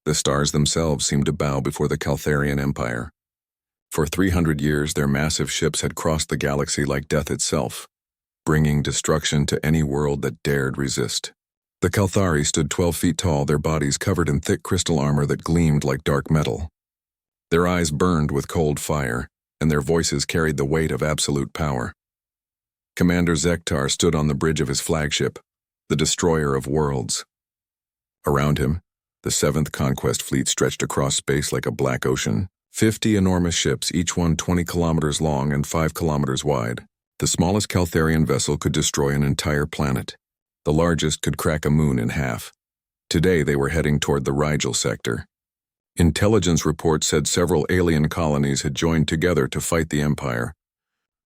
The stars themselves seemed to bow before the Caltharian Empire. For 300 years, their massive ships had crossed the galaxy like death itself, bringing destruction to any world that dared resist. The Calthari stood 12 feet tall, their bodies covered in thick crystal armor that gleamed like dark metal. Their eyes burned with cold fire, and their voices carried the weight of absolute power. Commander Zektar stood on the bridge of his flagship, the Destroyer of Worlds. Around him, the 7th Conquest Fleet stretched across space like a black ocean. 50 enormous ships, each one 20 kilometers long and 5 kilometers wide. The smallest Caltharian vessel could destroy an entire planet. The largest could crack a moon in half. Today they were heading toward the Rigel sector. Intelligence reports said several alien colonies had joined together to fight the Empire.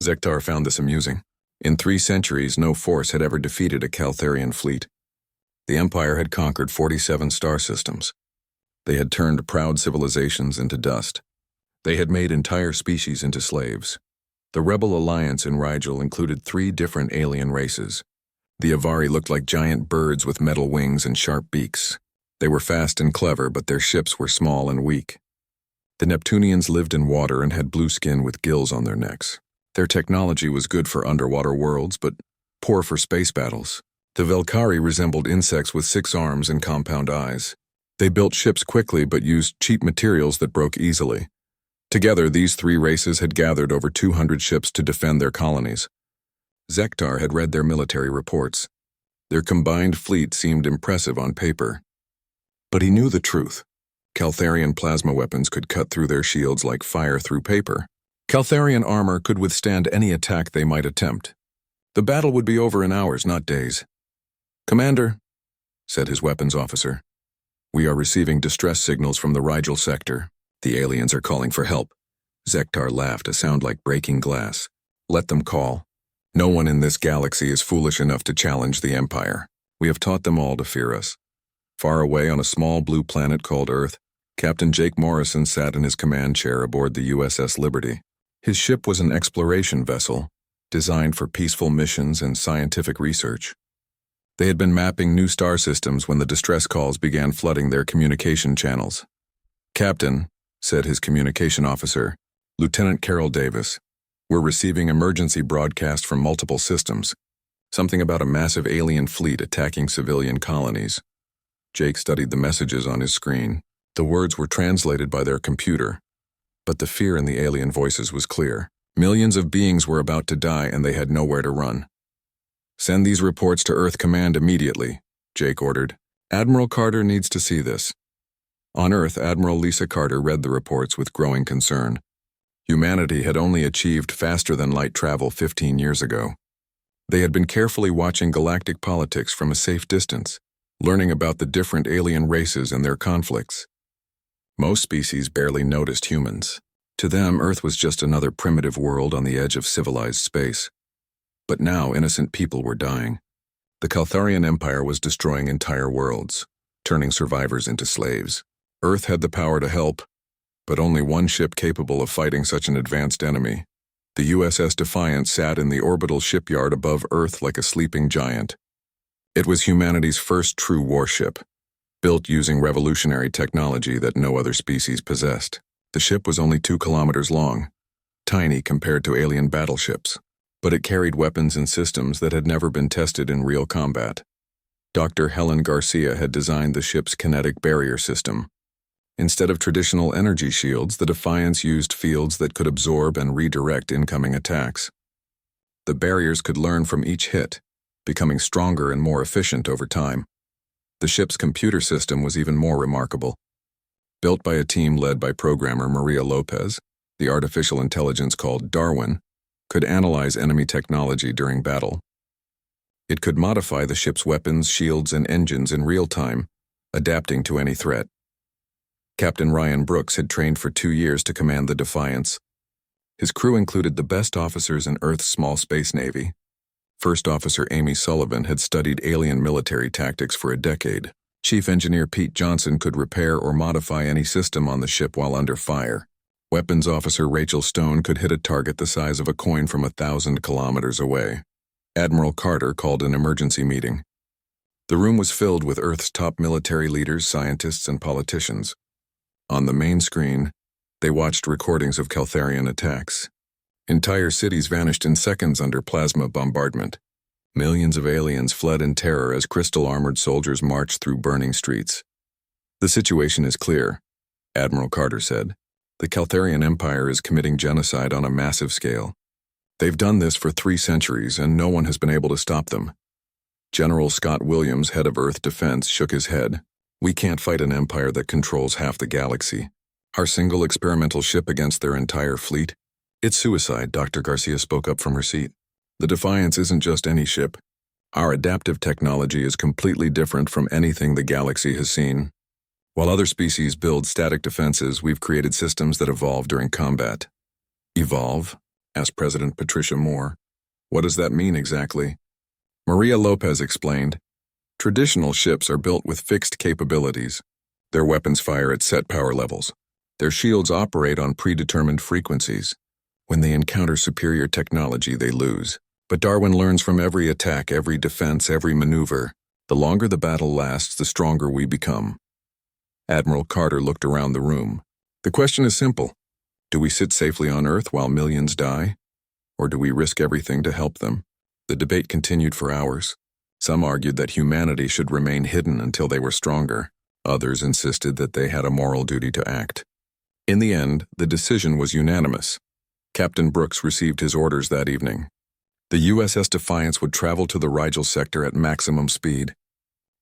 Zektar found this amusing. In 3 centuries, no force had ever defeated a Caltharian fleet. The Empire had conquered 47 star systems. They had turned proud civilizations into dust. They had made entire species into slaves. The rebel alliance in Rigel included 3 different alien races. The Avari looked like giant birds with metal wings and sharp beaks. They were fast and clever, but their ships were small and weak. The Neptunians lived in water and had blue skin with gills on their necks. Their technology was good for underwater worlds, but poor for space battles. The Velkari resembled insects with 6 arms and compound eyes. They built ships quickly but used cheap materials that broke easily. Together, these 3 races had gathered over 200 ships to defend their colonies. Zektar had read their military reports. Their combined fleet seemed impressive on paper. But he knew the truth. Caltharian plasma weapons could cut through their shields like fire through paper. Caltharian armor could withstand any attack they might attempt. The battle would be over in hours, not days. "Commander," said his weapons officer, "we are receiving distress signals from the Rigel sector. The aliens are calling for help." Zektar laughed, a sound like breaking glass. "Let them call. No one in this galaxy is foolish enough to challenge the Empire. We have taught them all to fear us." Far away on a small blue planet called Earth, Captain Jake Morrison sat in his command chair aboard the USS Liberty. His ship was an exploration vessel, designed for peaceful missions and scientific research. They had been mapping new star systems when the distress calls began flooding their communication channels. "Captain," said his communication officer, Lieutenant Carol Davis, "we're receiving emergency broadcasts from multiple systems. Something about a massive alien fleet attacking civilian colonies." Jake studied the messages on his screen. The words were translated by their computer, but the fear in the alien voices was clear. Millions of beings were about to die and they had nowhere to run. "Send these reports to Earth Command immediately," Jake ordered. "Admiral Carter needs to see this." On Earth, Admiral Lisa Carter read the reports with growing concern. Humanity had only achieved faster-than-light travel 15 years ago. They had been carefully watching galactic politics from a safe distance, learning about the different alien races and their conflicts. Most species barely noticed humans. To them, Earth was just another primitive world on the edge of civilized space. But now innocent people were dying. The Caltharian Empire was destroying entire worlds, turning survivors into slaves. Earth had the power to help, but only one ship capable of fighting such an advanced enemy. The USS Defiant sat in the orbital shipyard above Earth like a sleeping giant. It was humanity's first true warship, built using revolutionary technology that no other species possessed. The ship was only 2 kilometers long, tiny compared to alien battleships, but it carried weapons and systems that had never been tested in real combat. Dr. Helen Garcia had designed the ship's kinetic barrier system. Instead of traditional energy shields, the Defiance used fields that could absorb and redirect incoming attacks. The barriers could learn from each hit, becoming stronger and more efficient over time. The ship's computer system was even more remarkable. Built by a team led by programmer Maria Lopez, the artificial intelligence called Darwin could analyze enemy technology during battle. It could modify the ship's weapons, shields, and engines in real time, adapting to any threat. Captain Ryan Brooks had trained for 2 years to command the Defiance. His crew included the best officers in Earth's small space navy. First Officer Amy Sullivan had studied alien military tactics for a decade. Chief Engineer Pete Johnson could repair or modify any system on the ship while under fire. Weapons Officer Rachel Stone could hit a target the size of a coin from 1,000 kilometers away. Admiral Carter called an emergency meeting. The room was filled with Earth's top military leaders, scientists, and politicians. On the main screen, they watched recordings of Caltharian attacks. Entire cities vanished in seconds under plasma bombardment. Millions of aliens fled in terror as crystal-armored soldiers marched through burning streets. "The situation is clear," Admiral Carter said. "The Caltharian Empire is committing genocide on a massive scale. They've done this for 3 centuries, and no one has been able to stop them." General Scott Williams, head of Earth Defense, shook his head. "We can't fight an empire that controls half the galaxy. Our single experimental ship against their entire fleet? It's suicide," Dr. Garcia spoke up from her seat. "The Defiance isn't just any ship. Our adaptive technology is completely different from anything the galaxy has seen. While other species build static defenses, we've created systems that evolve during combat." "Evolve?" asked President Patricia Moore. "What does that mean exactly?" Maria Lopez explained. "Traditional ships are built with fixed capabilities. Their weapons fire at set power levels. Their shields operate on predetermined frequencies. When they encounter superior technology, they lose. But Darwin learns from every attack, every defense, every maneuver. The longer the battle lasts, the stronger we become." Admiral Carter looked around the room. "The question is simple. Do we sit safely on Earth while millions die? Or do we risk everything to help them?" The debate continued for hours. Some argued that humanity should remain hidden until they were stronger. Others insisted that they had a moral duty to act. In the end, the decision was unanimous. Captain Brooks received his orders that evening. The USS Defiance would travel to the Rigel sector at maximum speed.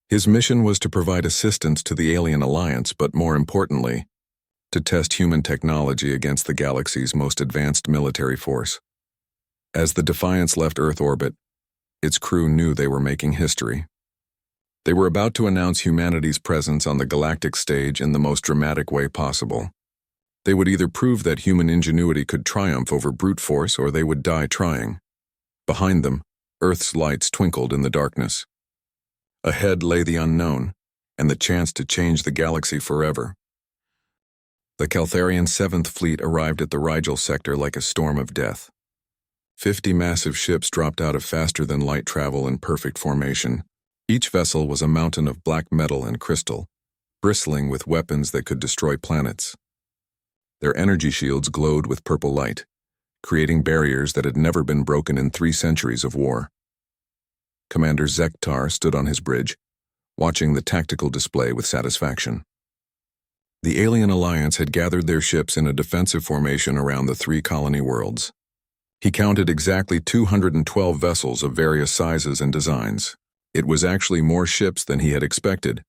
His mission was to provide assistance to the Alien Alliance, but more importantly, to test human technology against the galaxy's most advanced military force. As the Defiance left Earth orbit, its crew knew they were making history. They were about to announce humanity's presence on the galactic stage in the most dramatic way possible. They would either prove that human ingenuity could triumph over brute force, or they would die trying. Behind them, Earth's lights twinkled in the darkness. Ahead lay the unknown, and the chance to change the galaxy forever. The Caltharian 7th Fleet arrived at the Rigel sector like a storm of death. 50 massive ships dropped out of faster-than-light travel in perfect formation. Each vessel was a mountain of black metal and crystal, bristling with weapons that could destroy planets. Their energy shields glowed with purple light, creating barriers that had never been broken in 3 centuries of war. Commander Zektar stood on his bridge, watching the tactical display with satisfaction. The Alien Alliance had gathered their ships in a defensive formation around the 3 colony worlds. He counted exactly 212 vessels of various sizes and designs. It was actually more ships than he had expected,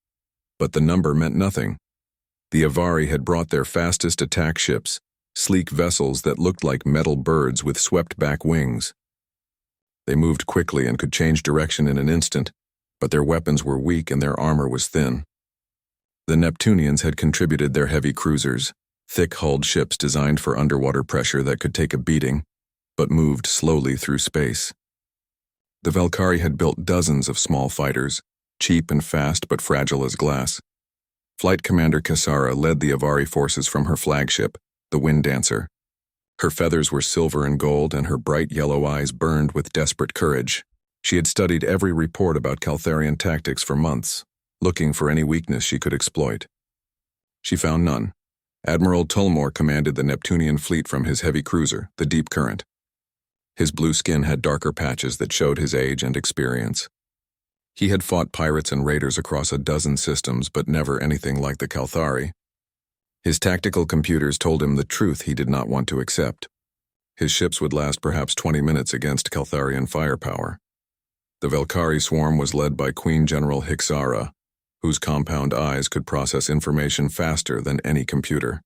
but the number meant nothing. The Avari had brought their fastest attack ships, sleek vessels that looked like metal birds with swept-back wings. They moved quickly and could change direction in an instant, but their weapons were weak and their armor was thin. The Neptunians had contributed their heavy cruisers, thick-hulled ships designed for underwater pressure that could take a beating, but moved slowly through space. The Valkyrie had built dozens of small fighters, cheap and fast but fragile as glass. Flight Commander Cassara led the Avari forces from her flagship, the Wind Dancer. Her feathers were silver and gold, and her bright yellow eyes burned with desperate courage. She had studied every report about Caltharian tactics for months, looking for any weakness she could exploit. She found none. Admiral Tulmore commanded the Neptunian fleet from his heavy cruiser, the Deep Current. His blue skin had darker patches that showed his age and experience. He had fought pirates and raiders across a dozen systems, but never anything like the Calthari. His tactical computers told him the truth he did not want to accept. His ships would last perhaps 20 minutes against Caltharian firepower. The Valkyrie swarm was led by Queen General Hixara, whose compound eyes could process information faster than any computer.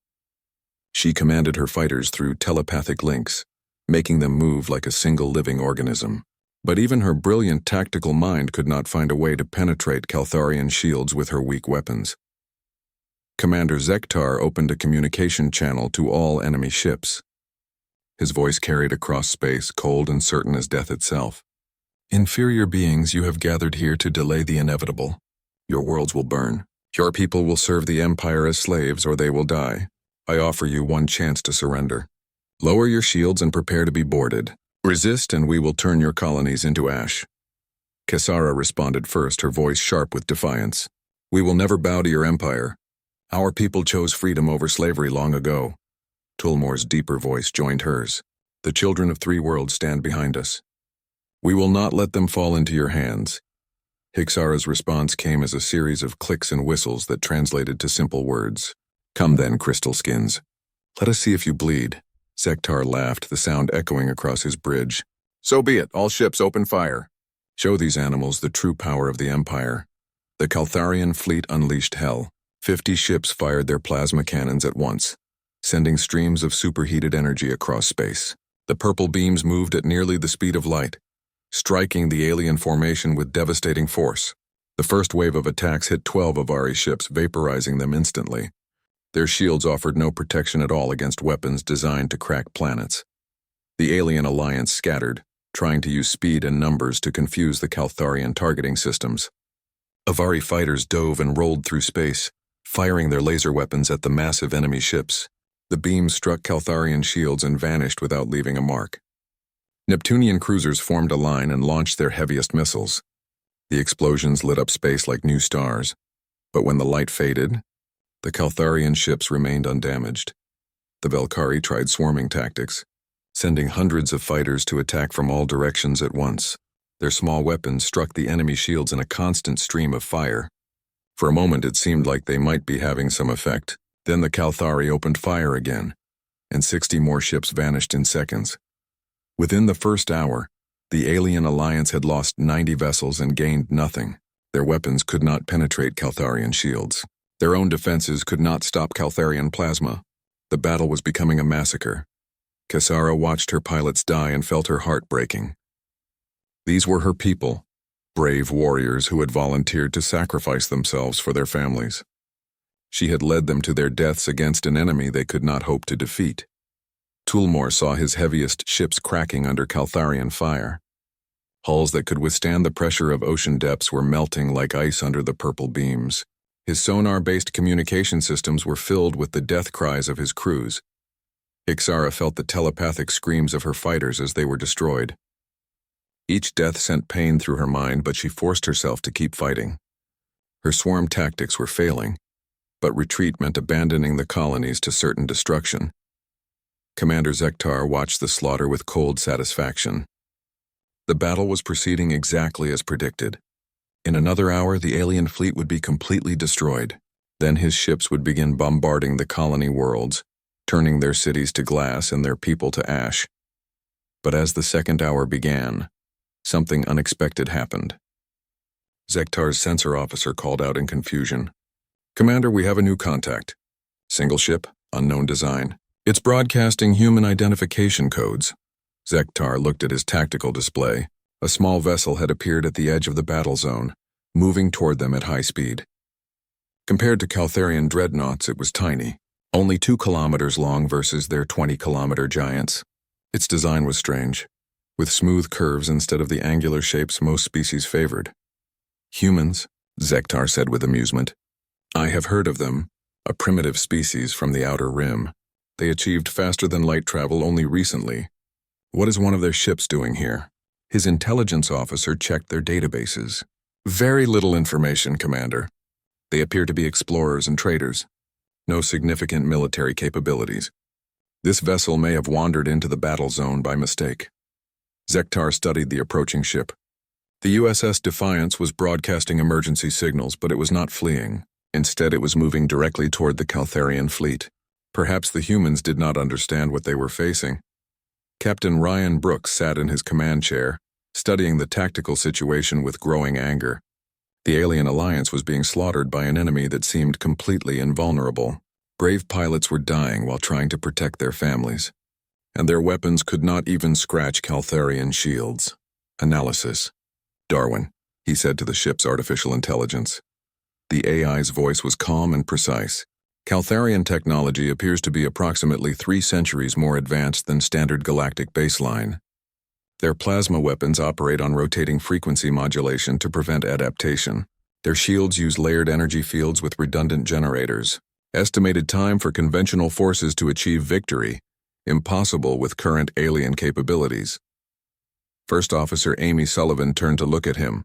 She commanded her fighters through telepathic links, making them move like a single living organism. But even her brilliant tactical mind could not find a way to penetrate Caltharian shields with her weak weapons. Commander Zektar opened a communication channel to all enemy ships. His voice carried across space, cold and certain as death itself. "Inferior beings, you have gathered here to delay the inevitable. Your worlds will burn. Your people will serve the Empire as slaves, or they will die. I offer you one chance to surrender. Lower your shields and prepare to be boarded. Resist, and we will turn your colonies into ash." Kisara responded first, her voice sharp with defiance. "We will never bow to your empire. Our people chose freedom over slavery long ago." Tulmore's deeper voice joined hers. "The children of three worlds stand behind us. We will not let them fall into your hands." Hiksara's response came as a series of clicks and whistles that translated to simple words. "Come then, crystal skins. Let us see if you bleed." Zektar laughed, the sound echoing across his bridge. "So be it. All ships open fire. Show these animals the true power of the Empire." The Caltharian fleet unleashed hell. 50 ships fired their plasma cannons at once, sending streams of superheated energy across space. The purple beams moved at nearly the speed of light, striking the alien formation with devastating force. The first wave of attacks hit 12 Avari ships, vaporizing them instantly. Their shields offered no protection at all against weapons designed to crack planets. The alien alliance scattered, trying to use speed and numbers to confuse the Caltharian targeting systems. Avari fighters dove and rolled through space, firing their laser weapons at the massive enemy ships. The beams struck Caltharian shields and vanished without leaving a mark. Neptunian cruisers formed a line and launched their heaviest missiles. The explosions lit up space like new stars, but when the light faded, the Caltharian ships remained undamaged. The Velkari tried swarming tactics, sending hundreds of fighters to attack from all directions at once. Their small weapons struck the enemy shields in a constant stream of fire. For a moment it seemed like they might be having some effect. Then the Calthari opened fire again, and 60 more ships vanished in seconds. Within the first hour, the alien alliance had lost 90 vessels and gained nothing. Their weapons could not penetrate Caltharian shields. Their own defenses could not stop Caltharian plasma. The battle was becoming a massacre. Kisara watched her pilots die and felt her heart breaking. These were her people, brave warriors who had volunteered to sacrifice themselves for their families. She had led them to their deaths against an enemy they could not hope to defeat. Tulmore saw his heaviest ships cracking under Caltharian fire. Hulls that could withstand the pressure of ocean depths were melting like ice under the purple beams. His sonar-based communication systems were filled with the death cries of his crews. Hiksara felt the telepathic screams of her fighters as they were destroyed. Each death sent pain through her mind, but she forced herself to keep fighting. Her swarm tactics were failing, but retreat meant abandoning the colonies to certain destruction. Commander Zektar watched the slaughter with cold satisfaction. The battle was proceeding exactly as predicted. In another hour, the alien fleet would be completely destroyed. Then his ships would begin bombarding the colony worlds, turning their cities to glass and their people to ash. But as the second hour began, something unexpected happened. Zektar's sensor officer called out in confusion. "Commander, we have a new contact. Single ship, unknown design. It's broadcasting human identification codes." Zektar looked at his tactical display. A small vessel had appeared at the edge of the battle zone, moving toward them at high speed. Compared to Caltharian dreadnoughts, it was tiny, only 2 kilometers long versus their 20-kilometer giants. Its design was strange, with smooth curves instead of the angular shapes most species favored. "Humans," Zektar said with amusement. "I have heard of them, a primitive species from the outer rim. They achieved faster-than-light travel only recently. What is one of their ships doing here?" His intelligence officer checked their databases. "Very little information, Commander. They appear to be explorers and traders. No significant military capabilities. This vessel may have wandered into the battle zone by mistake." Zektar studied the approaching ship. The USS Defiance was broadcasting emergency signals, but it was not fleeing. Instead, it was moving directly toward the Caltharian fleet. Perhaps the humans did not understand what they were facing. Captain Ryan Brooks sat in his command chair, studying the tactical situation with growing anger. The alien alliance was being slaughtered by an enemy that seemed completely invulnerable. Brave pilots were dying while trying to protect their families, and their weapons could not even scratch Caltharian shields. "Analysis. Darwin," he said to the ship's artificial intelligence. The AI's voice was calm and precise. "Caltharian technology appears to be approximately 3 centuries more advanced than standard galactic baseline. Their plasma weapons operate on rotating frequency modulation to prevent adaptation. Their shields use layered energy fields with redundant generators. Estimated time for conventional forces to achieve victory, impossible with current alien capabilities." First Officer Amy Sullivan turned to look at him,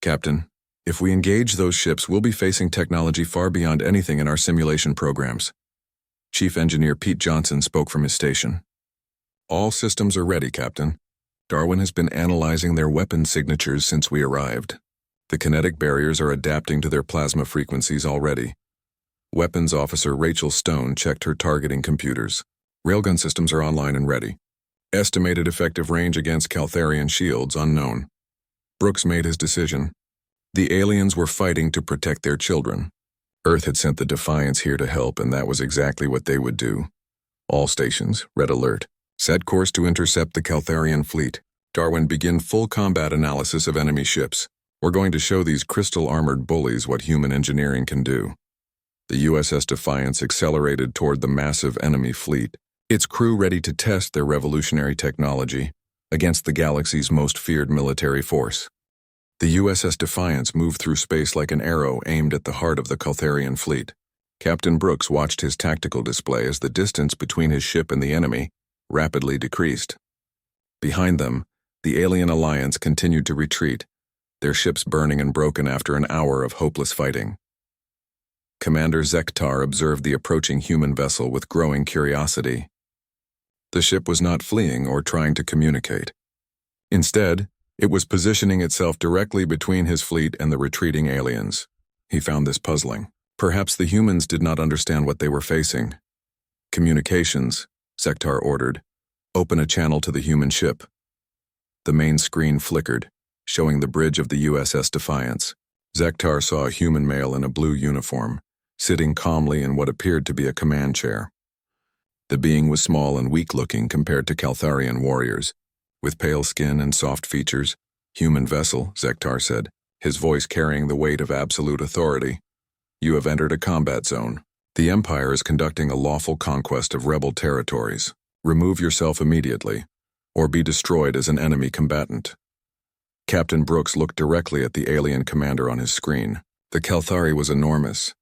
Captain, if we engage those ships, we'll be facing technology far beyond anything in our simulation programs. Chief Engineer Pete Johnson spoke from his station. All systems are ready, Captain. Darwin has been analyzing their weapon signatures since we arrived. The kinetic barriers are adapting to their plasma frequencies already. Weapons Officer Rachel Stone checked her targeting computers. Railgun systems are online and ready. Estimated effective range against Caltharian shields unknown. Brooks made his decision. The aliens were fighting to protect their children. Earth had sent the Defiance here to help, and that was exactly what they would do. All stations, red alert. Set course to intercept the Caltharian fleet. Darwin, begin full combat analysis of enemy ships. We're going to show these crystal-armored bullies what human engineering can do. The USS Defiance accelerated toward the massive enemy fleet, its crew ready to test their revolutionary technology against the galaxy's most feared military force. The USS Defiance moved through space like an arrow aimed at the heart of the Caltharian fleet. Captain Brooks watched his tactical display as the distance between his ship and the enemy rapidly decreased. Behind them, the alien alliance continued to retreat, their ships burning and broken after an hour of hopeless fighting. Commander Zektar observed the approaching human vessel with growing curiosity. The ship was not fleeing or trying to communicate. Instead, it was positioning itself directly between his fleet and the retreating aliens. He found this puzzling. Perhaps the humans did not understand what they were facing. Communications, Zektar ordered. Open a channel to the human ship. The main screen flickered, showing the bridge of the USS Defiance. Zektar saw a human male in a blue uniform, sitting calmly in what appeared to be a command chair. The being was small and weak-looking compared to Caltharian warriors, with pale skin and soft features. Human vessel, Zektar said, his voice carrying the weight of absolute authority. You have entered a combat zone. The Empire is conducting a lawful conquest of rebel territories. Remove yourself immediately, or be destroyed as an enemy combatant. Captain Brooks looked directly at the alien commander on his screen. The Calthari was enormous,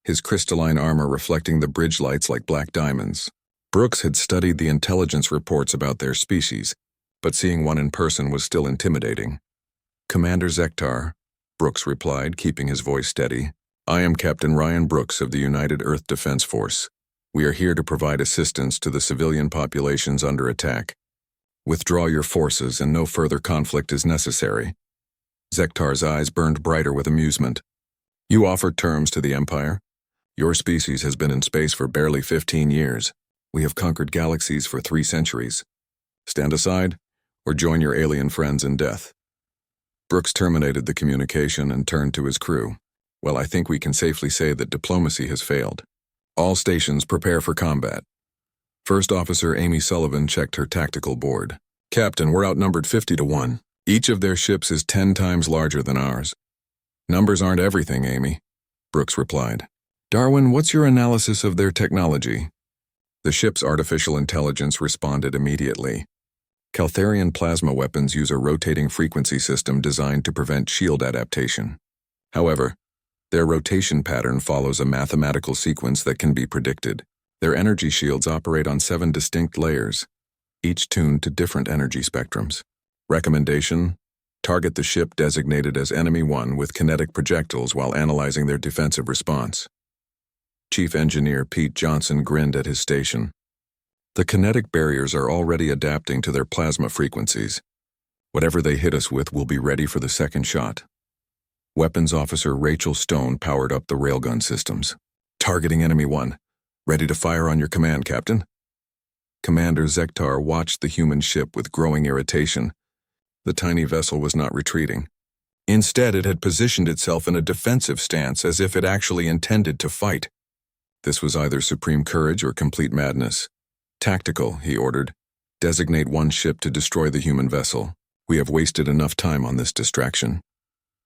his crystalline armor reflecting the bridge lights like black diamonds. Brooks had studied the intelligence reports about their species, but seeing one in person was still intimidating. Commander Zektar, Brooks replied, keeping his voice steady. I am Captain Ryan Brooks of the United Earth Defense Force. We are here to provide assistance to the civilian populations under attack. Withdraw your forces and no further conflict is necessary. Zektar's eyes burned brighter with amusement. You offer terms to the Empire? Your species has been in space for barely 15 years. We have conquered galaxies for 3 centuries. Stand aside, or join your alien friends in death. Brooks terminated the communication and turned to his crew. Well, I think we can safely say that diplomacy has failed. All stations prepare for combat. First Officer Amy Sullivan checked her tactical board. Captain, we're outnumbered 50-1. Each of their ships is 10 times larger than ours. Numbers aren't everything, Amy, Brooks replied. Darwin, what's your analysis of their technology? The ship's artificial intelligence responded immediately. Caltharian plasma weapons use a rotating frequency system designed to prevent shield adaptation. However, their rotation pattern follows a mathematical sequence that can be predicted. Their energy shields operate on 7 distinct layers, each tuned to different energy spectrums. Recommendation: target the ship designated as Enemy 1 with kinetic projectiles while analyzing their defensive response. Chief Engineer Pete Johnson grinned at his station. The kinetic barriers are already adapting to their plasma frequencies. Whatever they hit us with will be ready for the second shot. Weapons Officer Rachel Stone powered up the railgun systems. Targeting Enemy 1. Ready to fire on your command, Captain. Commander Zektar watched the human ship with growing irritation. The tiny vessel was not retreating. Instead, it had positioned itself in a defensive stance as if it actually intended to fight. This was either supreme courage or complete madness. Tactical, he ordered. Designate one ship to destroy the human vessel. We have wasted enough time on this distraction.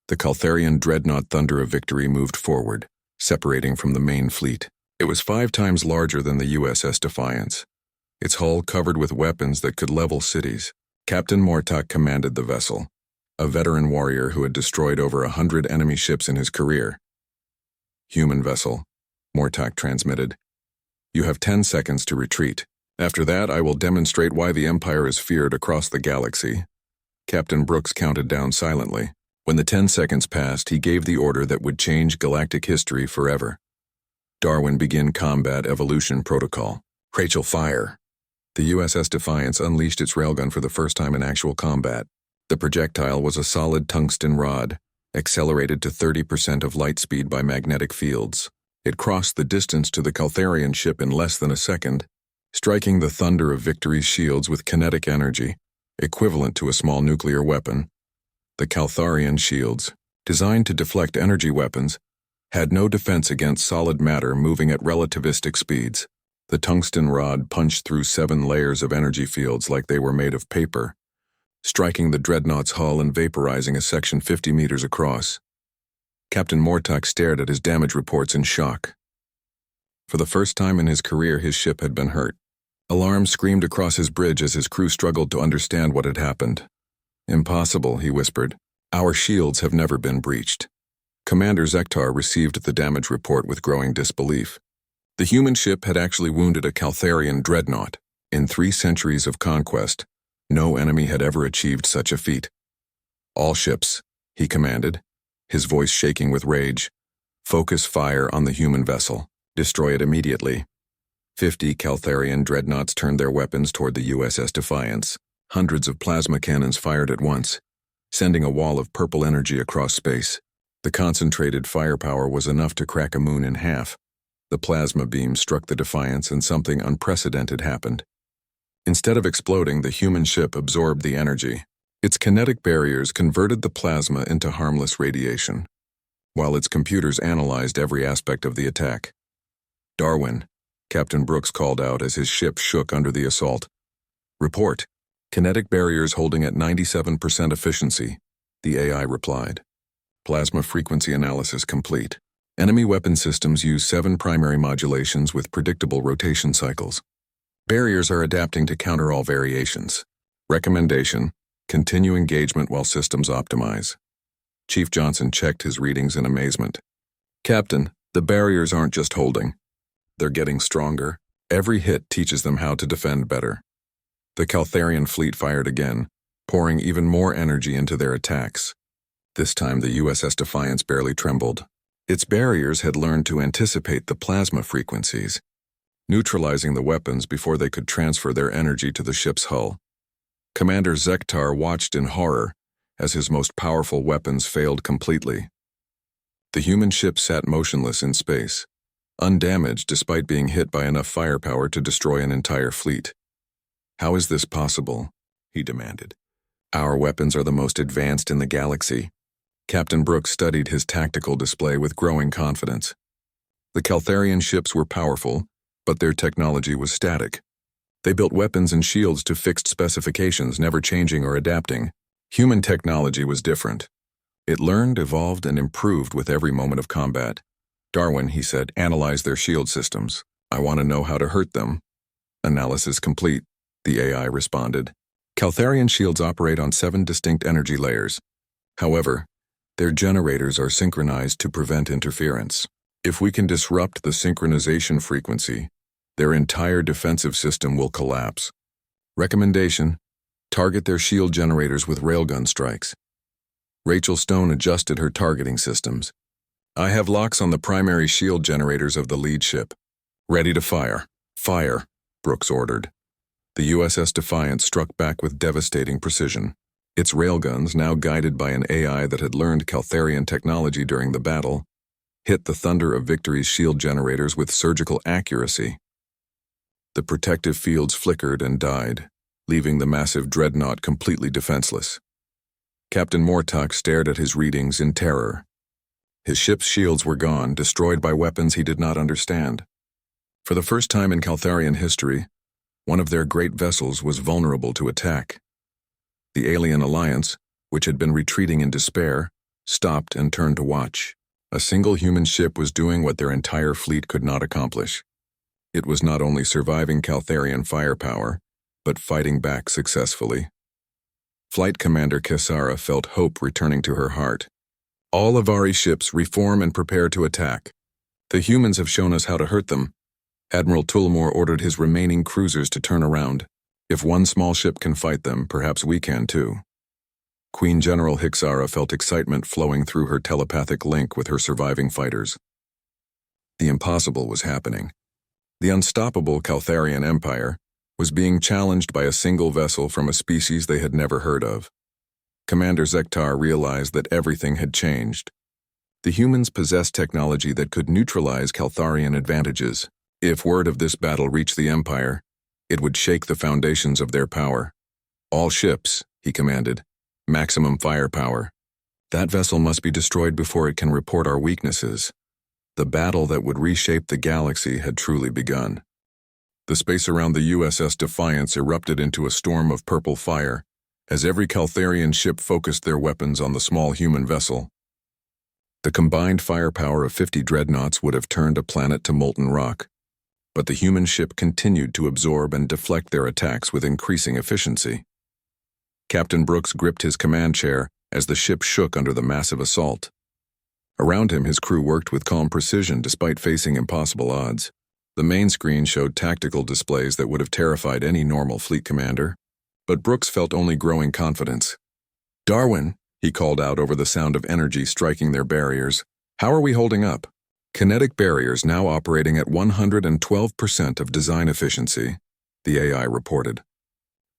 The Caltharian dreadnought Thunder of Victory moved forward, separating from the main fleet. It was 5 times larger than the USS Defiance, its hull covered with weapons that could level cities. Captain Mortak commanded the vessel, a veteran warrior who had destroyed over 100 enemy ships in his career. Human vessel, Mortak transmitted. You have 10 seconds to retreat. After that, I will demonstrate why the Empire is feared across the galaxy. Captain Brooks counted down silently. When the 10 seconds passed, he gave the order that would change galactic history forever. Darwin begin combat evolution protocol. Rachel, fire. The USS Defiance unleashed its railgun for the first time in actual combat. The projectile was a solid tungsten rod, accelerated to 30% of light speed by magnetic fields. It crossed the distance to the Caltharian ship in less than a second, striking the thunder of Victory's shields with kinetic energy, equivalent to a small nuclear weapon. The Caltharian shields, designed to deflect energy weapons, had no defense against solid matter moving at relativistic speeds. The tungsten rod punched through 7 layers of energy fields like they were made of paper, striking the dreadnought's hull and vaporizing a section 50 meters across. Captain Mortuck stared at his damage reports in shock. For the first time in his career, his ship had been hurt. Alarms screamed across his bridge as his crew struggled to understand what had happened. "Impossible," he whispered. "Our shields have never been breached." Commander Zektar received the damage report with growing disbelief. The human ship had actually wounded a Caltharian dreadnought. In 3 centuries of conquest, no enemy had ever achieved such a feat. "All ships," he commanded, his voice shaking with rage. "Focus fire on the human vessel. Destroy it immediately." 50 Caltharian dreadnoughts turned their weapons toward the USS Defiance. Hundreds of plasma cannons fired at once, sending a wall of purple energy across space. The concentrated firepower was enough to crack a moon in half. The plasma beam struck the Defiance and something unprecedented happened. Instead of exploding, the human ship absorbed the energy. Its kinetic barriers converted the plasma into harmless radiation, while its computers analyzed every aspect of the attack. "Darwin," Captain Brooks called out as his ship shook under the assault. "Report. Kinetic barriers holding at 97% efficiency," the AI replied. "Plasma frequency analysis complete. Enemy weapon systems use 7 primary modulations with predictable rotation cycles. Barriers are adapting to counter all variations. Recommendation: continue engagement while systems optimize." Chief Johnson checked his readings in amazement. "Captain, the barriers aren't just holding. They're getting stronger. Every hit teaches them how to defend better." The Caltharian fleet fired again, pouring even more energy into their attacks. This time the USS Defiance barely trembled. Its barriers had learned to anticipate the plasma frequencies, neutralizing the weapons before they could transfer their energy to the ship's hull. Commander Zektar watched in horror as his most powerful weapons failed completely. The human ship sat motionless in space, undamaged despite being hit by enough firepower to destroy an entire fleet. "How is this possible?" he demanded. "Our weapons are the most advanced in the galaxy." Captain Brooks studied his tactical display with growing confidence. The Caltharian ships were powerful, but their technology was static. They built weapons and shields to fixed specifications, never changing or adapting. Human technology was different. It learned, evolved, and improved with every moment of combat. "Darwin," he said, "analyze their shield systems. I want to know how to hurt them." "Analysis complete," the AI responded. "Caltharian shields operate on 7 distinct energy layers. However, their generators are synchronized to prevent interference. If we can disrupt the synchronization frequency, their entire defensive system will collapse. Recommendation: target their shield generators with railgun strikes." Rachel Stone adjusted her targeting systems. "I have locks on the primary shield generators of the lead ship. Ready to fire." "Fire," Brooks ordered. The USS Defiance struck back with devastating precision. Its railguns, now guided by an AI that had learned Caltharian technology during the battle, hit the thunder of Victory's shield generators with surgical accuracy. The protective fields flickered and died, leaving the massive dreadnought completely defenseless. Captain Mortuck stared at his readings in terror. His ship's shields were gone, destroyed by weapons he did not understand. For the first time in Caltharian history, one of their great vessels was vulnerable to attack. The alien alliance, which had been retreating in despair, stopped and turned to watch. A single human ship was doing what their entire fleet could not accomplish. It was not only surviving Caltharian firepower, but fighting back successfully. Flight Commander Kessara felt hope returning to her heart. "All Avari ships reform and prepare to attack. The humans have shown us how to hurt them." Admiral Tullamore ordered his remaining cruisers to turn around. "If one small ship can fight them, perhaps we can too." Queen General Hixara felt excitement flowing through her telepathic link with her surviving fighters. The impossible was happening. The unstoppable Caltharian Empire was being challenged by a single vessel from a species they had never heard of. Commander Zektar realized that everything had changed. The humans possessed technology that could neutralize Caltharian advantages. If word of this battle reached the Empire, it would shake the foundations of their power. All ships, he commanded. Maximum firepower. That vessel must be destroyed before it can report our weaknesses. The battle that would reshape the galaxy had truly begun. The space around the USS Defiance erupted into a storm of purple fire as every Caltharian ship focused their weapons on the small human vessel. The combined firepower of 50 dreadnoughts would have turned a planet to molten rock, but the human ship continued to absorb and deflect their attacks with increasing efficiency. Captain Brooks gripped his command chair as the ship shook under the massive assault. Around him, his crew worked with calm precision despite facing impossible odds. The main screen showed tactical displays that would have terrified any normal fleet commander, but Brooks felt only growing confidence. "Darwin," he called out over the sound of energy striking their barriers, "how are we holding up?" Kinetic barriers now operating at 112% of design efficiency, the AI reported.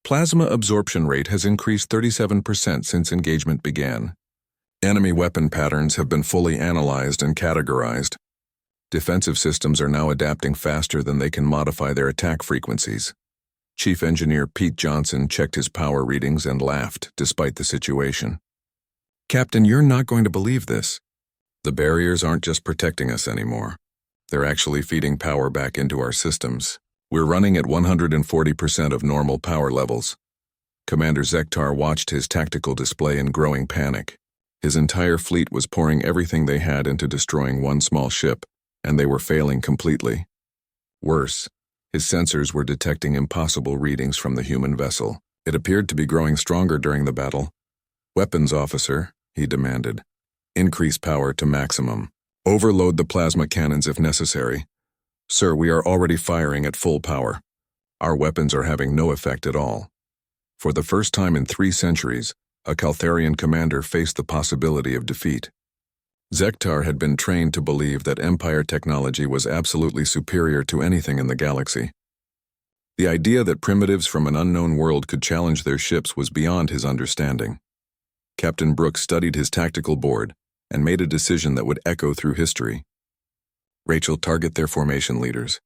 Plasma absorption rate has increased 37% since engagement began. Enemy weapon patterns have been fully analyzed and categorized. Defensive systems are now adapting faster than they can modify their attack frequencies. Chief Engineer Pete Johnson checked his power readings and laughed despite the situation. "Captain, you're not going to believe this. The barriers aren't just protecting us anymore. They're actually feeding power back into our systems. We're running at 140% of normal power levels." Commander Zektar watched his tactical display in growing panic. His entire fleet was pouring everything they had into destroying one small ship, and they were failing completely. Worse, his sensors were detecting impossible readings from the human vessel. It appeared to be growing stronger during the battle. "Weapons officer," he demanded. "Increase power to maximum. Overload the plasma cannons if necessary." "Sir, we are already firing at full power. Our weapons are having no effect at all." For the first time in 3 centuries, a Caltharian commander faced the possibility of defeat. Zektar had been trained to believe that Empire technology was absolutely superior to anything in the galaxy. The idea that primitives from an unknown world could challenge their ships was beyond his understanding. Captain Brooks studied his tactical board and made a decision that would echo through history. "Rachel, target their formation leaders.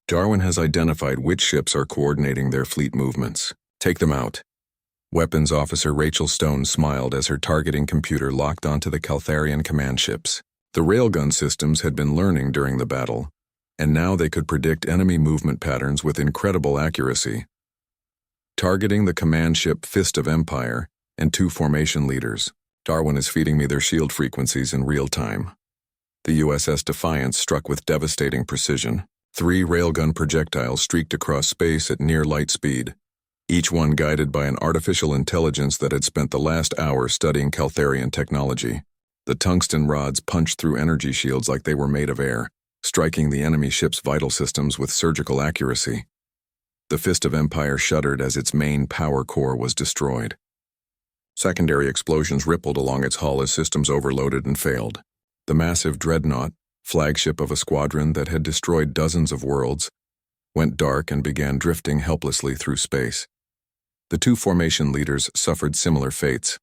Darwin has identified which ships are coordinating their fleet movements. Take them out." Weapons Officer Rachel Stone smiled as her targeting computer locked onto the Caltharian command ships. The railgun systems had been learning during the battle, and now they could predict enemy movement patterns with incredible accuracy. Targeting the command ship Fist of Empire and 2 formation leaders. Darwin is feeding me their shield frequencies in real time. The USS Defiance struck with devastating precision. 3 railgun projectiles streaked across space at near light speed, each one guided by an artificial intelligence that had spent the last hour studying Caltharian technology. The tungsten rods punched through energy shields like they were made of air, striking the enemy ship's vital systems with surgical accuracy. The Fist of Empire shuddered as its main power core was destroyed. Secondary explosions rippled along its hull as systems overloaded and failed. The massive dreadnought, flagship of a squadron that had destroyed dozens of worlds, went dark and began drifting helplessly through space. The 2 formation leaders suffered similar fates.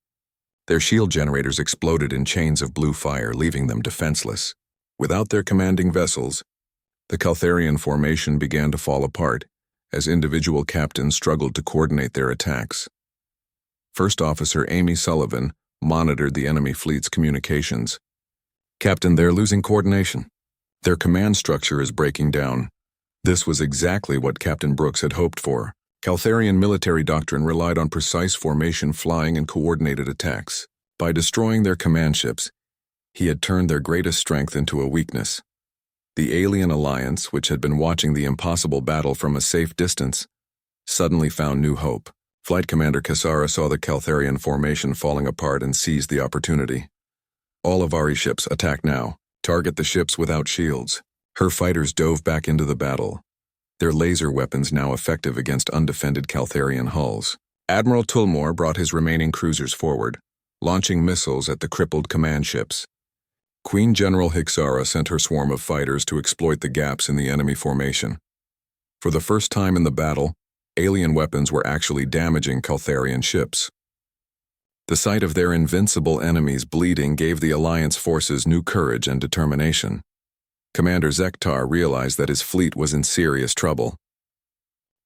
Their shield generators exploded in chains of blue fire, leaving them defenseless. Without their commanding vessels, the Caltharian formation began to fall apart as individual captains struggled to coordinate their attacks. First Officer Amy Sullivan monitored the enemy fleet's communications. "Captain, they're losing coordination. Their command structure is breaking down." This was exactly what Captain Brooks had hoped for. Caltharian military doctrine relied on precise formation flying and coordinated attacks. By destroying their command ships, he had turned their greatest strength into a weakness. The alien alliance, which had been watching the impossible battle from a safe distance, suddenly found new hope. Flight Commander Kassara saw the Caltharian formation falling apart and seized the opportunity. "All Avari ships, attack now. Target the ships without shields." Her fighters dove back into the battle, their laser weapons now effective against undefended Caltharian hulls. Admiral Tulmore brought his remaining cruisers forward, launching missiles at the crippled command ships. Queen General Hixara sent her swarm of fighters to exploit the gaps in the enemy formation. For the first time in the battle, alien weapons were actually damaging Caltharian ships. The sight of their invincible enemies bleeding gave the Alliance forces new courage and determination. Commander Zektar realized that his fleet was in serious trouble.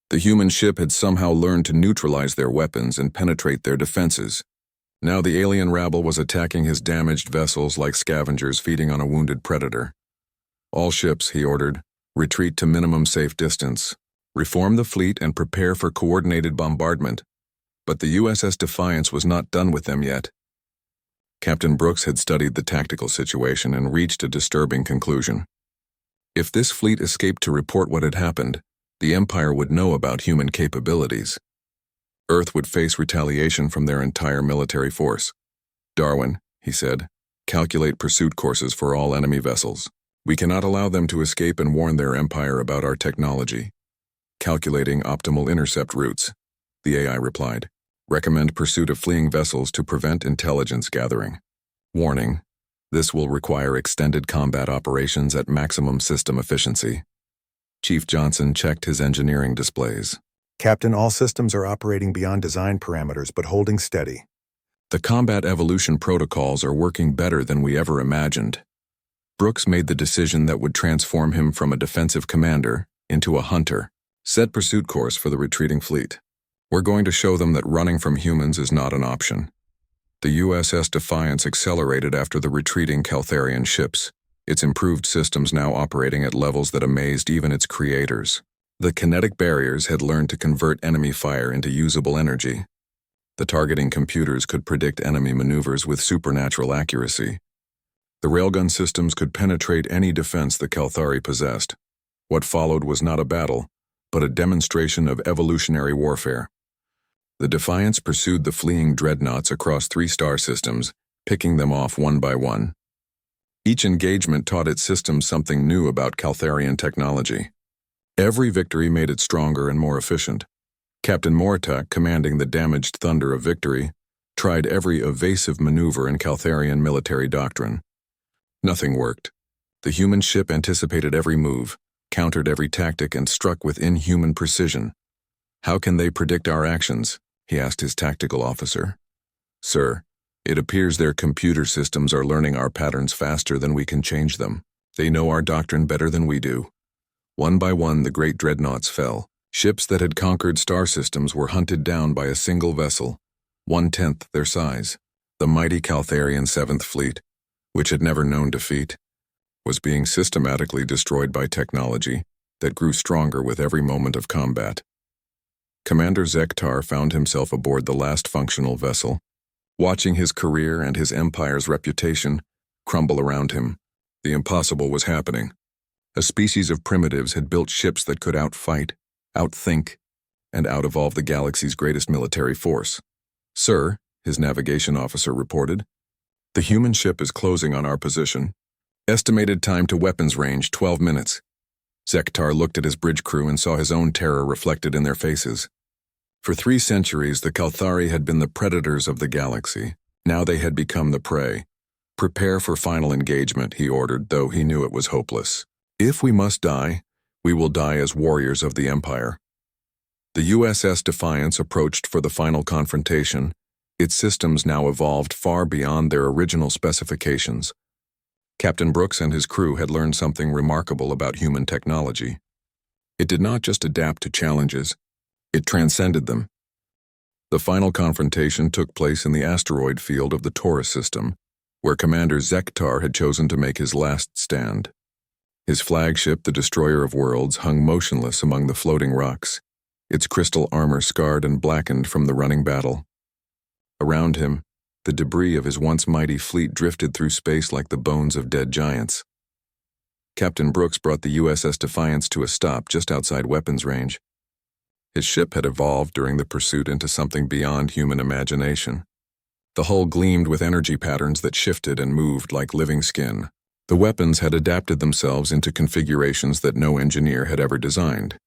The human ship had somehow learned to neutralize their weapons and penetrate their defenses. Now the alien rabble was attacking his damaged vessels like scavengers feeding on a wounded predator. All ships, he ordered, retreat to minimum safe distance, reform the fleet and prepare for coordinated bombardment. But the USS Defiance was not done with them yet. Captain Brooks had studied the tactical situation and reached a disturbing conclusion. If this fleet escaped to report what had happened, the Empire would know about human capabilities. Earth would face retaliation from their entire military force. "Darwin," he said, "calculate pursuit courses for all enemy vessels. We cannot allow them to escape and warn their Empire about our technology." "Calculating optimal intercept routes," the AI replied. "Recommend pursuit of fleeing vessels to prevent intelligence gathering. Warning: this will require extended combat operations at maximum system efficiency." Chief Johnson checked his engineering displays. "Captain, all systems are operating beyond design parameters but holding steady." "The combat evolution protocols are working better than we ever imagined." Brooks made the decision that would transform him from a defensive commander into a hunter. "Set pursuit course for the retreating fleet. We're going to show them that running from humans is not an option." The USS Defiance accelerated after the retreating Caltharian ships, its improved systems now operating at levels that amazed even its creators. The kinetic barriers had learned to convert enemy fire into usable energy. The targeting computers could predict enemy maneuvers with supernatural accuracy. The railgun systems could penetrate any defense the Calthari possessed. What followed was not a battle, but a demonstration of evolutionary warfare. The Defiance pursued the fleeing dreadnoughts across 3 star systems, picking them off one by one. Each engagement taught its systems something new about Caltharian technology. Every victory made it stronger and more efficient. Captain Mortak, commanding the damaged Thunder of Victory, tried every evasive maneuver in Caltharian military doctrine. Nothing worked. The human ship anticipated every move, countered every tactic, and struck with inhuman precision. "How can they predict our actions?" he asked his tactical officer. "Sir, it appears their computer systems are learning our patterns faster than we can change them. They know our doctrine better than we do." One by one, the great dreadnoughts fell. Ships that had conquered star systems were hunted down by a single vessel, 1/10 their size. The mighty Caltharian 7th Fleet, which had never known defeat, was being systematically destroyed by technology that grew stronger with every moment of combat. Commander Zektar found himself aboard the last functional vessel, watching his career and his empire's reputation crumble around him. The impossible was happening. A species of primitives had built ships that could outfight, outthink, and out-evolve the galaxy's greatest military force. "Sir," his navigation officer reported, "the human ship is closing on our position. Estimated time to weapons range, 12 minutes. Zektar looked at his bridge crew and saw his own terror reflected in their faces. For 3 centuries, the Calthari had been the predators of the galaxy. Now they had become the prey. "Prepare for final engagement," he ordered, though he knew it was hopeless. "If we must die, we will die as warriors of the Empire." The USS Defiance approached for the final confrontation, its systems now evolved far beyond their original specifications. Captain Brooks and his crew had learned something remarkable about human technology. It did not just adapt to challenges, it transcended them. The final confrontation took place in the asteroid field of the Taurus system, where Commander Zektar had chosen to make his last stand. His flagship, the Destroyer of Worlds, hung motionless among the floating rocks, its crystal armor scarred and blackened from the running battle. Around him, the debris of his once mighty fleet drifted through space like the bones of dead giants. Captain Brooks brought the USS Defiance to a stop just outside weapons range. His ship had evolved during the pursuit into something beyond human imagination. The hull gleamed with energy patterns that shifted and moved like living skin. The weapons had adapted themselves into configurations that no engineer had ever designed.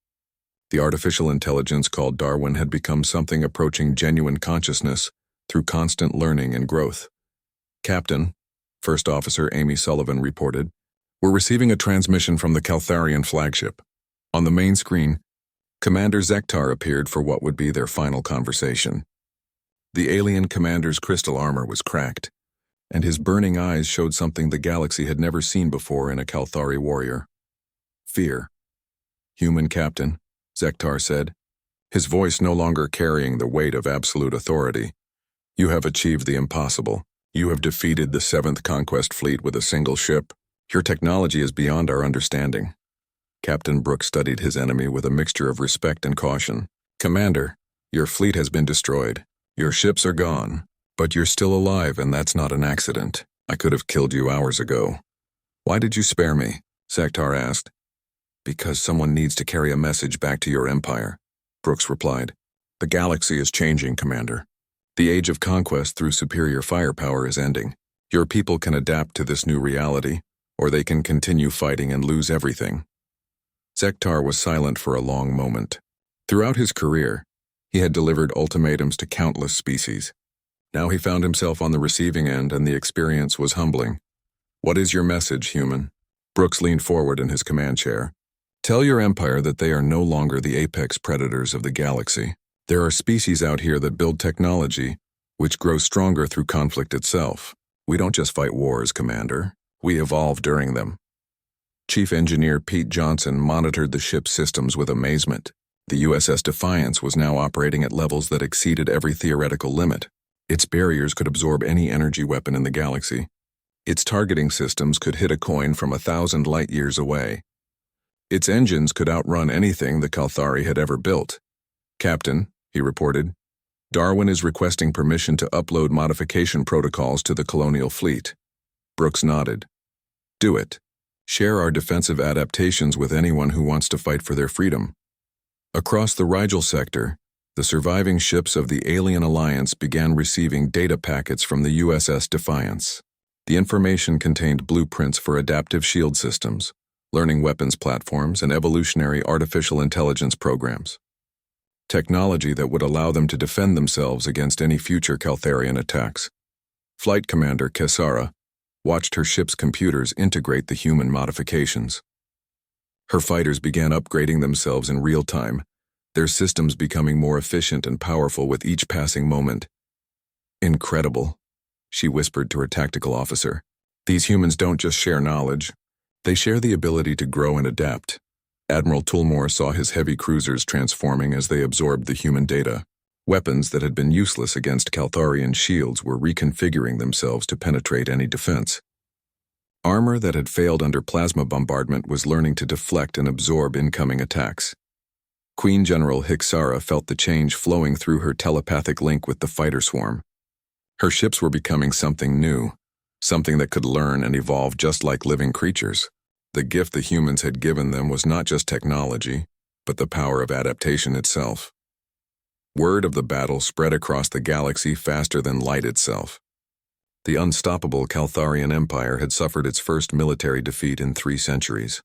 The artificial intelligence called Darwin had become something approaching genuine consciousness through constant learning and growth. Captain, First Officer Amy Sullivan reported, "We're receiving a transmission from the Caltharian flagship." On the main screen, Commander Zektar appeared for what would be their final conversation. The alien commander's crystal armor was cracked, and his burning eyes showed something the galaxy had never seen before in a Calthari warrior. Fear. "Human captain," Zektar said, his voice no longer carrying the weight of absolute authority. "You have achieved the impossible. You have defeated the 7th Conquest Fleet with a single ship. Your technology is beyond our understanding." Captain Brooks studied his enemy with a mixture of respect and caution. "Commander, your fleet has been destroyed. Your ships are gone, but you're still alive, and that's not an accident. I could have killed you hours ago." "Why did you spare me?" Zektar asked. "Because someone needs to carry a message back to your empire," Brooks replied. "The galaxy is changing, Commander. The age of conquest through superior firepower is ending. Your people can adapt to this new reality, or they can continue fighting and lose everything." Zektar was silent for a long moment. Throughout his career, he had delivered ultimatums to countless species. Now he found himself on the receiving end, and the experience was humbling. "What is your message, human?" Brooks leaned forward in his command chair. "Tell your empire that they are no longer the apex predators of the galaxy. There are species out here that build technology, which grows stronger through conflict itself. We don't just fight wars, Commander. We evolve during them." Chief Engineer Pete Johnson monitored the ship's systems with amazement. The USS Defiance was now operating at levels that exceeded every theoretical limit. Its barriers could absorb any energy weapon in the galaxy. Its targeting systems could hit a coin from 1,000 light-years away. Its engines could outrun anything the Calthari had ever built. "Captain," he reported, "Darwin is requesting permission to upload modification protocols to the colonial fleet." Brooks nodded. "Do it. Share our defensive adaptations with anyone who wants to fight for their freedom." Across the Rigel sector, the surviving ships of the Alien Alliance began receiving data packets from the USS Defiance. The information contained blueprints for adaptive shield systems, learning weapons platforms, and evolutionary artificial intelligence programs. Technology that would allow them to defend themselves against any future Caltharian attacks. Flight Commander Kesara watched her ship's computers integrate the human modifications. Her fighters began upgrading themselves in real time, their systems becoming more efficient and powerful with each passing moment. "Incredible," she whispered to her tactical officer. "These humans don't just share knowledge. They share the ability to grow and adapt." Admiral Toolmore saw his heavy cruisers transforming as they absorbed the human data. Weapons that had been useless against Caltharian shields were reconfiguring themselves to penetrate any defense. Armor that had failed under plasma bombardment was learning to deflect and absorb incoming attacks. Queen General Hicksara felt the change flowing through her telepathic link with the fighter swarm. Her ships were becoming something new, something that could learn and evolve just like living creatures. The gift the humans had given them was not just technology, but the power of adaptation itself. Word of the battle spread across the galaxy faster than light itself. The unstoppable Caltharian Empire had suffered its first military defeat in 3 centuries.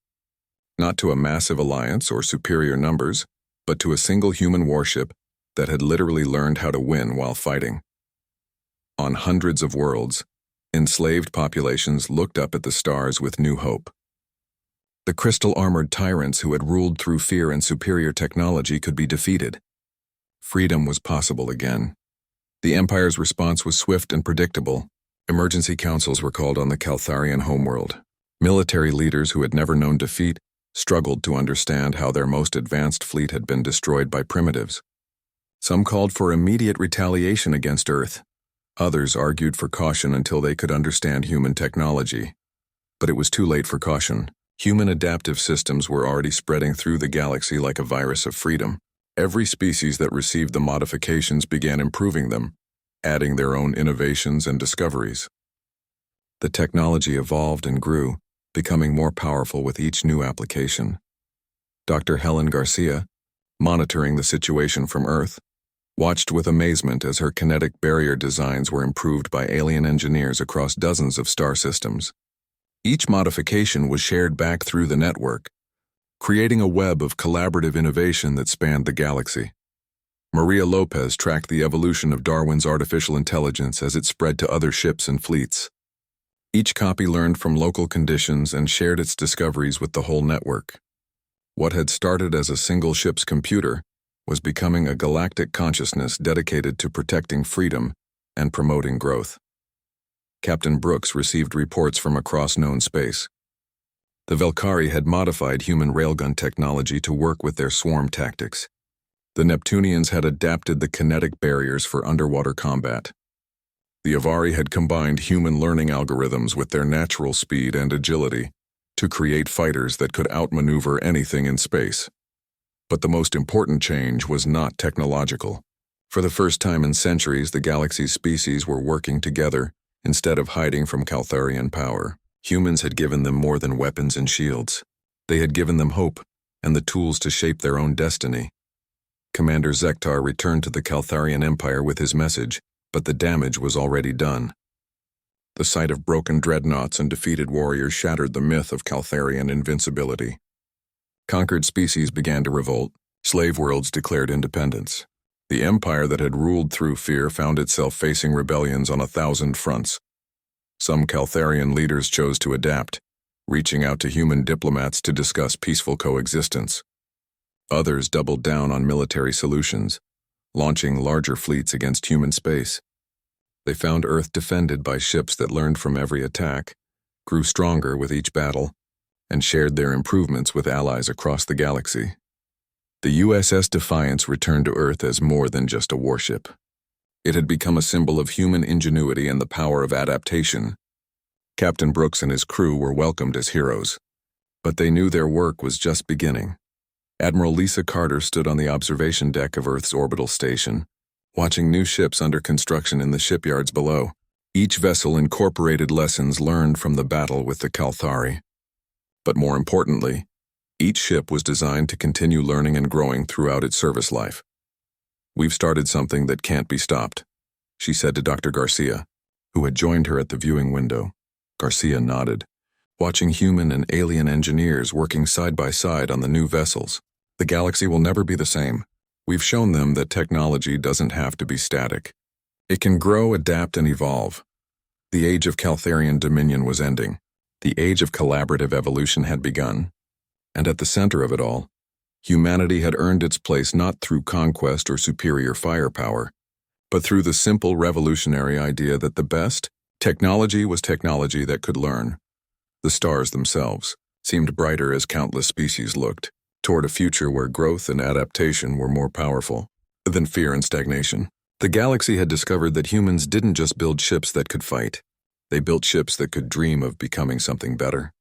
Not to a massive alliance or superior numbers, but to a single human warship that had literally learned how to win while fighting. On hundreds of worlds, enslaved populations looked up at the stars with new hope. The crystal-armored tyrants who had ruled through fear and superior technology could be defeated. Freedom was possible again. The Empire's response was swift and predictable. Emergency councils were called on the Caltharian homeworld. Military leaders who had never known defeat struggled to understand how their most advanced fleet had been destroyed by primitives. Some called for immediate retaliation against Earth. Others argued for caution until they could understand human technology. But it was too late for caution. Human adaptive systems were already spreading through the galaxy like a virus of freedom. Every species that received the modifications began improving them, adding their own innovations and discoveries. The technology evolved and grew, becoming more powerful with each new application. Dr. Helen Garcia, monitoring the situation from Earth, watched with amazement as her kinetic barrier designs were improved by alien engineers across dozens of star systems. Each modification was shared back through the network, creating a web of collaborative innovation that spanned the galaxy. Maria Lopez tracked the evolution of Darwin's artificial intelligence as it spread to other ships and fleets. Each copy learned from local conditions and shared its discoveries with the whole network. What had started as a single ship's computer was becoming a galactic consciousness dedicated to protecting freedom and promoting growth. Captain Brooks received reports from across known space. The Velkari had modified human railgun technology to work with their swarm tactics. The Neptunians had adapted the kinetic barriers for underwater combat. The Avari had combined human learning algorithms with their natural speed and agility to create fighters that could outmaneuver anything in space. But the most important change was not technological. For the first time in centuries, the galaxy's species were working together instead of hiding from Caltharian power. Humans had given them more than weapons and shields. They had given them hope and the tools to shape their own destiny. Commander Zektar returned to the Caltharian Empire with his message, but the damage was already done. The sight of broken dreadnoughts and defeated warriors shattered the myth of Caltharian invincibility. Conquered species began to revolt. Slave worlds declared independence. The empire that had ruled through fear found itself facing rebellions on 1,000 fronts. Some Caltharian leaders chose to adapt, reaching out to human diplomats to discuss peaceful coexistence. Others doubled down on military solutions, launching larger fleets against human space. They found Earth defended by ships that learned from every attack, grew stronger with each battle, and shared their improvements with allies across the galaxy. The USS Defiance returned to Earth as more than just a warship. It had become a symbol of human ingenuity and the power of adaptation. Captain Brooks and his crew were welcomed as heroes, but they knew their work was just beginning. Admiral Lisa Carter stood on the observation deck of Earth's orbital station, watching new ships under construction in the shipyards below. Each vessel incorporated lessons learned from the battle with the Calthari. But more importantly, each ship was designed to continue learning and growing throughout its service life. "We've started something that can't be stopped," she said to Dr. Garcia, who had joined her at the viewing window. Garcia nodded, watching human and alien engineers working side by side on the new vessels. "The galaxy will never be the same. We've shown them that technology doesn't have to be static. It can grow, adapt, and evolve." The age of Caltharian dominion was ending. The age of collaborative evolution had begun. And at the center of it all, humanity had earned its place not through conquest or superior firepower, but through the simple revolutionary idea that the best technology was technology that could learn. The stars themselves seemed brighter as countless species looked toward a future where growth and adaptation were more powerful than fear and stagnation. The galaxy had discovered that humans didn't just build ships that could fight. They built ships that could dream of becoming something better.